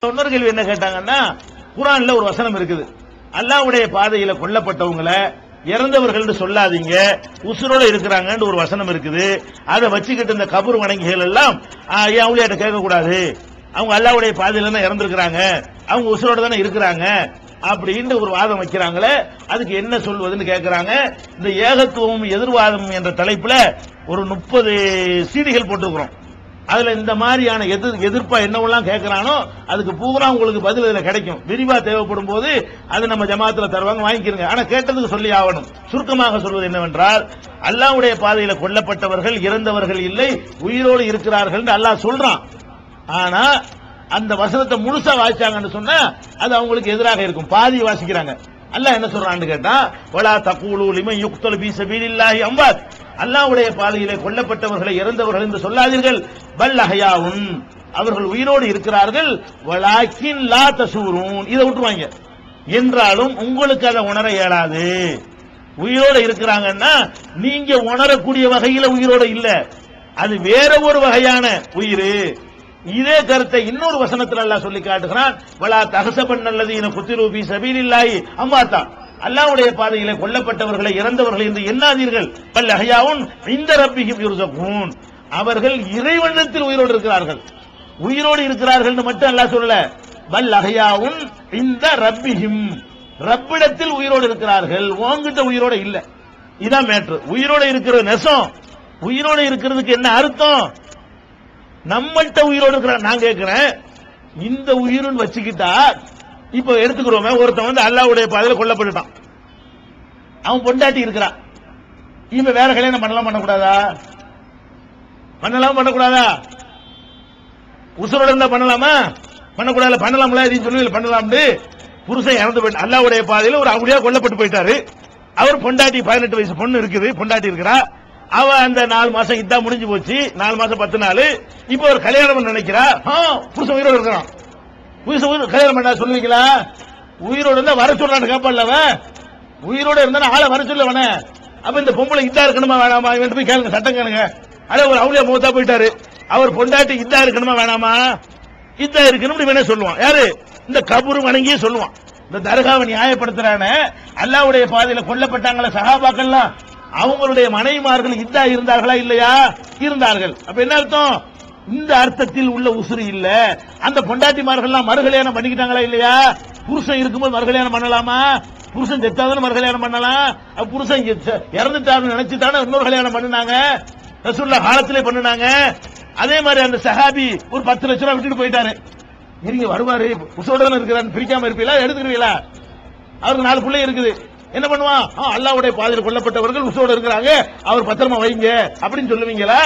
இன்னொரு கேள்வி என்ன கேட்டாங்கன்னா, குர்ஆன்ல ஒரு வசனம் இருக்குது, அல்லாஹ்வுடைய பாதையில கொல்லப்பட்டவங்களை இறந்தவர்கள் சொல்லாதீங்க, உசுரோட இருக்கிறாங்கன்னு ஒரு வசனம் இருக்குது. அதை வச்சுக்கிட்டு இந்த கபர் வணங்கிகள் எல்லாம் ஏன் அவுலியாட்ட கேட்க கூடாது, அவங்க அல்லாஹ்வுடைய பாதையில தான் இறந்திருக்கிறாங்க, அவங்க உசுரோட தானே இருக்கிறாங்க அப்படின்னு ஒரு வாதம் வைக்கிறாங்களே, அதுக்கு என்ன சொல்வதுன்னு கேட்கிறாங்க. இந்த ஏகத்துவம் எதிர்வாதம் என்ற தலைப்புல ஒரு 30 சீடிகள் போட்டுக்கிறோம். அதுல இந்த மாதிரியான எதிர்ப்பா என்னவெல்லாம் கேட்கிறானோ அதுக்கு பூரா உங்களுக்கு பதில் இதுல கிடைக்கும். விரிவா தேவைப்படும் போது அது நம்ம ஜமாத்துல தருவாங்க, வாங்கிக்கிறங்க. ஆனா கேட்டதுக்கு சொல்லி ஆகணும். சுருக்கமாக சொல்வது என்னவென்றால், அல்லாஹ்வுடைய பாதையில கொல்லப்பட்டவர்கள் இறந்தவர்கள் இல்லை, உயிரோடு இருக்கிறார்கள் அல்லாஹ் சொல்றான். ஆனா அந்த வசனத்தை முழுசா வாசிச்சாங்கன்னு சொன்னா அது அவங்களுக்கு எதிராக இருக்கும். பாதி வாசிக்கிறாங்க. அல்லாஹ் என்ன சொல்றான்னு கேட்டா, வலா தகூலு லிமன் யுக்தல் ஃபீ ஸபீலில்லாஹி அம்வாத், அல்லாஹ்வுடைய பாதையிலே கொல்லப்பட்டவர்களை இறந்தவர்கள் என்று சொல்லாதீர்கள், பல் அஹ்யாவுன், அவர்கள் உயிரோடு இருக்கிறார்கள், வலாக்கின் லா தஷூரூன், இதை விட்டுருவாங்க. என்றாலும் உங்களுக்கு அதை உணர இயலாது. உயிரோடு இருக்கிறாங்கன்னா நீங்க உணரக்கூடிய வகையில உயிரோடு இல்ல, அது வேற ஒரு வகையான உயிர். இதே கருத்தை இன்னொரு வசனத்தில் அல்லாஹ் சொல்லி காட்டுகிறான், வலா தஹஸபன்னல்லதீன குத்திலு ஃபீ ஸபீலில்லாஹி அம்வாத்தா, அல்லாஹ்வுடைய பாதையிலே கொல்லப்பட்டவர்களை இறந்தவர்கள் என்று எண்ணாதீர்கள், பல் அஹ்யாவுன் இன்த ரப்பிஹிம் யுர்ஸகூன், அவர்கள் இறைவனிடத்தில் உயிரோடு இருக்கிறார்கள். உயிரோடு இருக்கிறார்கள் மட்டும் அல்லாஹ் சொல்லல, பல் அஹ்யாவுன் இன்த ரப்பிஹிம், ரப்பிடத்தில் உயிரோடு இருக்கிறார்கள், உன்கிட்ட உயிரோடு இல்ல. இதான் மேட்ரு. உயிரோடு இருக்கிறது நெசம். உயிரோடு இருக்கிறதுக்கு என்ன அர்த்தம்? நம்மள்கிட்ட உயிரோடு இருக்கிற நான் கேட்கிறேன், இந்த உயிர்னு வச்சுக்கிட்டா, இப்ப எடுத்துக்கிறோமே, ஒருத்தன் அல்லாஹ்வுடைய பாதையில கொல்லப்பட்டுட்டான், அவன் பொண்டாட்டி இருக்கிறான், இவன் வேற கல்யாணம் பண்ணலாம் பண்ணக்கூடாதா? பண்ணக்கூடாதா? உசுரோட இருந்தா பண்ணலாமா? பண்ணக்கூடாது. பண்ணலாம்ல சொல்லி பண்ணலாம். புருஷன் இறந்து போயிட்டு அல்லாஹ்வுடைய பாதையில ஒரு அவுலியா கொல்லப்பட்டு போயிட்டாரு. அவர் பொண்டாட்டி 18 வயசு பொண்ணு இருக்குது, பொண்டாட்டி இருக்கிறா, அவ அந்த 4 மாசம் இதா முடிஞ்சு போச்சு, 4 மாசம் 10 நாள். இப்ப ஒரு கல்யாணம் நினைக்கிறா, புருஷன் உயிரோடு இருக்கிறான், புருஷன் கல்யாணம் பண்ணா சொல்லுவீங்களா? உயிரோடு இருந்தா வர சொல்றான்னு கேட்பான்ல, உயிரோடு இருந்தா ஆளை வர சொல்லவன. அப்ப இந்த பொம்பளை இதா இருக்கணுமா வேணாமா? இவன் போய் கேளுங்க, சட்டம் கேளுங்க. அட ஒரு அவுலியா மூத்தா போயிட்டாரு, அவர் பொண்டாட்டி இதா இருக்கணுமா வேணாமா? இதா இருக்கணும் வேணா சொல்லுவான். யாரு? இந்த கபூர் வணங்கியே சொல்லுவான். இந்த தர்காவை நியாயப்படுத்துறான, அல்லாஹ்வுடைய பாதையில கொல்லப்பட்டாங்கள சஹாபாக்கள்லாம், அவங்களுடைய மனைவிமார்கள் இதா இருந்தார்களா இல்லையா? இருந்தார்கள். அப்ப என்ன அர்த்தம்? இந்த அர்த்தத்தில் உள்ள உசுறு இல்ல. அந்த பொண்டாட்டிமார்கள் மறுகல்யாணம் பண்ணிக்கிட்டாங்களா இல்லையா? புருஷன் இருக்கும்போது மறுகல்யாணம் பண்ணலாமா? புருஷன் செத்தாதான் மறுகல்யாணம் பண்ணலாம். புருஷன் இறந்துட்டாருன்னு நினைச்சுட்டான இன்னொரு கல்யாணம் பண்ணினாங்க, ரசூலுல்லாஹ் காலத்திலே பண்ணினாங்க. அதே மாதிரி அந்த சஹாபி ஒரு 10 லட்சம் ரூபாய் விட்டுட்டு போயிட்டாரு, நீங்க வருவாரு உசுரோட இருக்கிறான்னு பிரிக்காம இருப்பீங்களா? எடுத்துக்கிறீங்களா? அவருக்கு 4 பிள்ளை இருக்குது, என்ன பண்ணுவான்? அல்லாஹ்வுடைய பாதையில் கொல்லப்பட்டவர்கள் உசுரோட இருக்கிறாங்க, அவர் பத்திரமா வைங்க அப்படின்னு சொல்லுவீங்களா?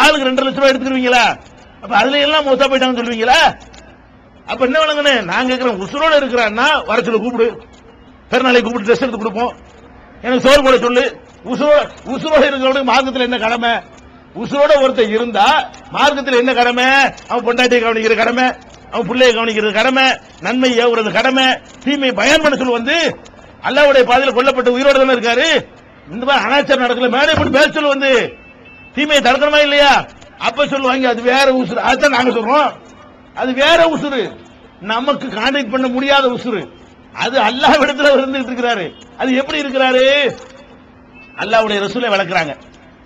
ஆளுக்கு 2 லட்சம் ரூபாய் எடுத்துக்கிறீங்களா? அப்ப அதுல எல்லாம் மூத்தா போயிட்டாங்கன்னு சொல்லுவீங்களா? அப்ப என்ன வழங்குனே? நான் கேட்கிறேன், உசுரோட இருக்கிறான்னா வர சொல்லு, கூப்பிடு, பெருநாளை கூப்பிட்டு ட்ரெஸ் எடுத்து கொடுப்போம், எனக்கு சோறு போட சொல்லு. உசுரோட இருக்கிறவங்க மார்க்கத்தில் என்ன கடமை? உசுரோட ஒருத்தர் இருந்தா மார்க்கத்தில் என்ன கடமை? அவன் பொண்டாட்டியை கவனிக்கிற கடமை, அவன் பிள்ளையை கவனிக்கிறது கடமை, நன்மை ஏவுறது கடமை, தீமை பயன் பண்ண சொல்லு. அல்லாஹ்வுடைய பாதையில் கொல்லப்பட்ட உயிரோட தானே இருக்காரு. இந்த மாதிரி அனாச்சாரம் நடக்கல, மேலே போட்டு பேச சொல்லு, தீமையை தடுக்கணுமா இல்லையா? அப்ப சொல்லுவாங்க அது வேற உசுறு. அதுதான் நாங்க சொல்றோம், அது வேற உசுறு, நமக்கு கான்டாக்ட் பண்ண முடியாத உசுறு. அது அல்லாஹ்விடத்தில் இருந்துட்டு இருக்கிறாரு. அது எப்படி இருக்கிறாரு? அல்லாஹ்வுடைய ரசூலை வளர்க்கிறாங்க,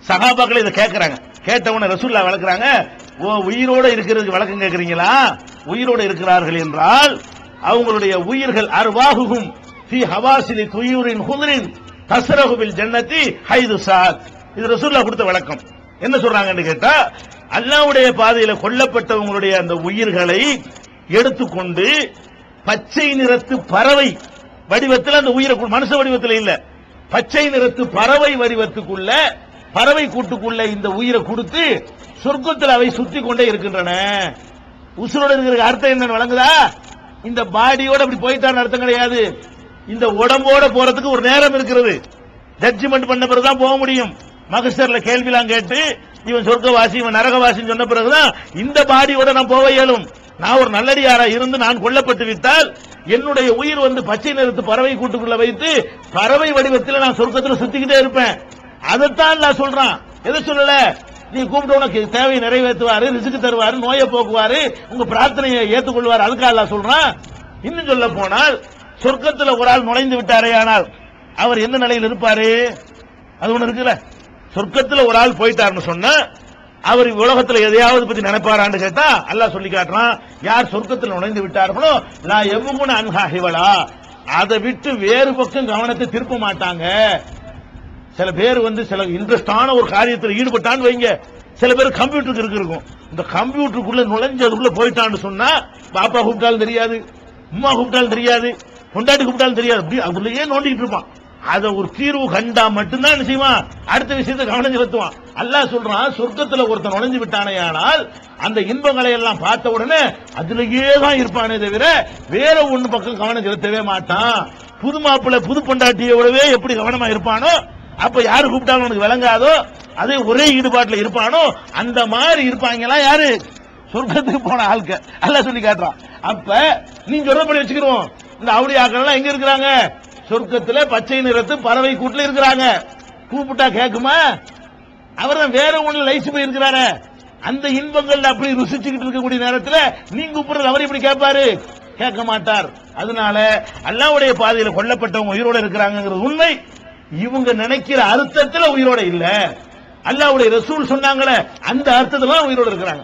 சஹாபாக்களை இதை கேட்கிறாங்க, கேட்டவன ரசூலுல்லாஹ் வளர்க்கிறாங்க. ஓ, உயிரோட இருக்கிறதுக்கு வழக்கம் கேட்கிறீங்களா? உயிரோட இருக்கிறார்கள் என்றால் அவங்களுடைய உயிர்கள் அர்வாஹுஹும் ஃபீ ஹவாசிலி துயூரின் ஹுத்ரின் தஸ்ரஹு பில் ஜன்னதி ஹைது சாத். இது ரசூலுல்லாஹ் கொடுத்த விளக்கம். என்ன சொல்றாங்கன்னு கேட்டா, அல்லாஹ்வுடைய பாதையில கொல்லப்பட்டவங்களுடைய அந்த உயிர்களை எடுத்துக்கொண்டு பச்சை நிறத்து பறவை வடிவத்தில் அந்த உயிரை, மனுஷ வடிவத்தில் இல்ல, பச்சை நிறத்து பறவை வடிவத்துக்குள்ள, பறவை கூட்டுக்குள்ள இந்த உயிரை கொடுத்து சொர்க்கத்தில் அவை சுத்தி கொண்டே இருக்கின்றன. உசுரோட இருக்கிற அர்த்தம் என்னன்னு வழங்குதா? இந்த பாடியோட அப்படி போயிட்டான்னு அர்த்தம் கிடையாது. இந்த உடம்போட போறதுக்கு ஒரு நேரம் இருக்கிறது. ஜட்ஜ்மெண்ட் பண்ண பிறகுதான் போக முடியும். மகசர்ல கேள்விலாம் கேட்டு இவன் சொர்க்கவாசி இவன் நரகவாசின்னு சொன்ன பிறகுதான் இந்த பாடியோட நான் போக இயலும். நான் ஒரு நல்லடியாரா இருந்து நான் கொல்லப்பட்டு விட்டால் என்னுடைய உயிர் பச்சை நிறத்து பறவை கூட்டுக்குள்ள வைத்து பறவை வடிவத்தில் நான் சொர்க்கத்தில் சுத்திக்கிட்டே இருப்பேன். அதைத்தான் நான் சொல்றான். எதை சொல்லல? நீ கூப்பிட்ட உனக்கு தேவையை நிறைவேற்றுவாரு, ரிஸ்க் தருவாரு, நோயை போக்குவாரு, உங்க பிரார்த்தனையை ஏற்றுக்கொள்வார். அதுக்காக அல்லாஹ் சொல்றான். இன்னும் சொல்ல போனால் சொர்க்கத்தில் ஒரு ஆள் நுழைந்து விட்டாரே, ஆனால் அவர் எந்த நிலையில் இருப்பாரு? அது ஒண்ணு இருக்குல்ல. சொர்க்கத்தில் ஒரு ஆள் போயிட்டாருன்னு சொன்னா அவர் உலகத்தில் எதையாவது பத்தி நினைப்பாரான்னு கேட்டா அல்லாஹ் சொல்லி காட்டுறான். யார் சொர்க்கத்தில் நுழைந்து விட்டார்களோ லா எவ்வளவு அன்ஹாஹிவலா, அதை விட்டு வேறு பக்கம் கவனத்தை திருப்ப மாட்டாங்க. சில பேர் சில இன்ட்ரெஸ்டான ஒரு காரியத்தில் ஈடுபட்டான்னு வைங்க. சில பேர் கம்ப்யூட்டருக்கு இருக்கும். இந்த கம்ப்யூட்டருக்குள்ள நுழைஞ்சதுக்குள்ள போயிட்டான்னு சொன்னா பாப்பா கூப்பிட்டாலும் தெரியாது, அம்மா கூப்பிட்டாலும் தெரியாது, கொண்டாடி கூப்பிட்டாலும் தெரியாது. அப்படி அதுலயே நோண்டிட்டு இருப்பான். அதை ஒரு தீர்வு கண்டா மட்டும்தான் என்ன செய்வான், அடுத்த விஷயத்தை கவனம் செலுத்துவான். அல்லாஹ் சொல்றான், சொர்க்கத்தில் ஒருத்தன் நுழைஞ்சு விட்டானே ஆனால் அந்த இன்பங்களை எல்லாம் பார்த்த உடனே அதுலயே தான் இருப்பானே தவிர வேற ஒண்ணு பக்கம் கவனம் செலுத்தவே மாட்டான். புது மாப்பிள்ளை புது பொண்டாட்டியோடவே எப்படி கவனமா இருப்பானோ, அப்ப யாரு கூப்பிட்டாலும் உனக்கு விளங்காதோ அதே ஒரே ஈடுபாட்டுல இருப்பானோ அந்த மாதிரி இருப்பாங்களா யாரு? சொர்க்கத்துக்கு போன ஆள்க. அல்லாஹ் சொல்லி காட்டுறான். அப்ப நீங்க சொல்றபடி வச்சுக்கிறோம். இந்த அவுலியாக்கள் எங்க இருக்கிறாங்க? சொர்க்கத்துல பச்சை நிறத்து பறவை கூட்டுல இருக்கிறாங்க. கூப்பிட்டா கேக்குமா? அவர் தான் வேற ஒண்ணு லைச்சு போய் இருக்கிறாரு. அந்த இன்பங்கள் அப்படி ருசிச்சுக்கிட்டு இருக்கக்கூடிய நேரத்தில் நீங்க கூப்பிடுறது அவர் இப்படி கேட்பாரு? கேட்க மாட்டார். அதனால அல்லாஹ்வுடைய பாதையில் கொல்லப்பட்டவங்க உயிரோட இருக்கிறாங்கிறது உண்மை. இவங்க நினைக்கிற அர்த்தத்தில் உயிரோட இல்ல. அல்லாஹ்வுடைய ரசூல் சொன்னாங்களே அந்த அர்த்தத்துல உயிரோட இருக்கிறாங்க.